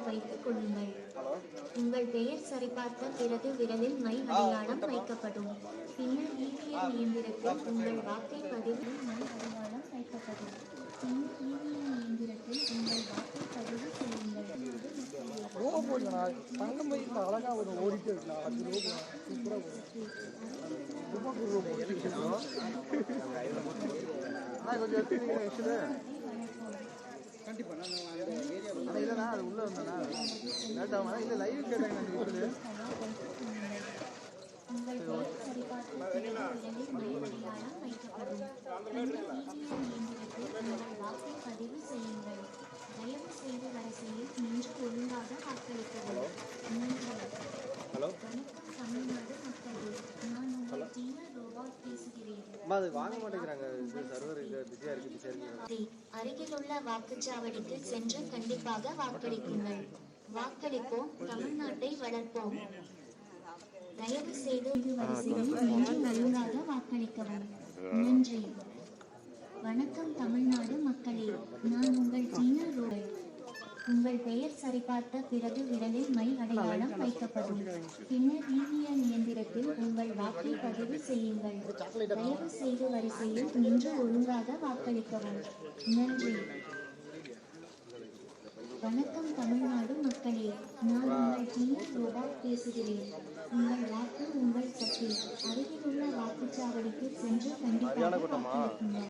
வைத்துக் கொள்ளுங்கள். உங்கள் பெயர் சரிபார்த்த பிறகு விரலில் மை அடையாளம் வைக்கப்படும். பின்னர் இவிஎம் இயந்திரத்தில் உங்கள் வாக்கை பதிவு மை அடையாளம் வைக்கப்படும். பின்னர் இவிஎம் இயந்திரத்தில் உங்கள் வாக்கை பதிவு செய்யுங்கள். கண்டிப்பா இல்லைண்ணா அது உள்ள வந்தேண்ணா லேட் ஆகுமா இல்லை லைவ் கேட்டாங்க உங்கள் பெயர் சரிபார்த்து விரலில் மை அடையாளம் வைக்கப்படும். பின்னர் இவிஎம் இயந்திரத்தில் உங்கள் வாக்கை பதிவு செய்யுங்கள். தயவு செய்து வரிசையில் நின்று ஒழுங்காக வாக்களிக்கவும். நன்றி. வணக்கம் தமிழ்நாடு மக்களே, நான் உங்கள் டீனர் ரோபாட் பேசுகிறேன். அருகிலுள்ள வாக்குச்சாவடிக்கு சென்று கண்டிப்பாக வாக்களிக்குங்கள். வாக்களிப்போம், தமிழ்நாட்டை வளர்ப்போம். தயவு செய்து வரிசையில் நின்று ஒழுங்காக வாக்களிக்கவும். நன்றி. வணக்கம் தமிழ்நாடு மக்களே, நான் உங்கள் டீனர் ரோபாட். உங்கள் பெயர் சரிபார்த்த பிறகு விரலில் மை அடையாளம் வைக்கப்படும். பின்னர் இவிஎம் இயந்திரத்தில் உங்கள் வாக்கை பதிவு செய்யுங்கள். தயவு செய்து வரிசையில் நின்று ஒழுங்காக வாக்களிக்கவும். நன்றி. வணக்கம் தமிழ்நாடு மக்களே, நான் உங்கள் டீனர் ரோபாட் பேசுகிறேன். உங்கள் வாக்கு உங்கள் சக்தி. அருகிலுள்ள வாக்குச்சாவடிக்கு சென்று கண்டிப்பாக வாக்களிக்குங்கள்.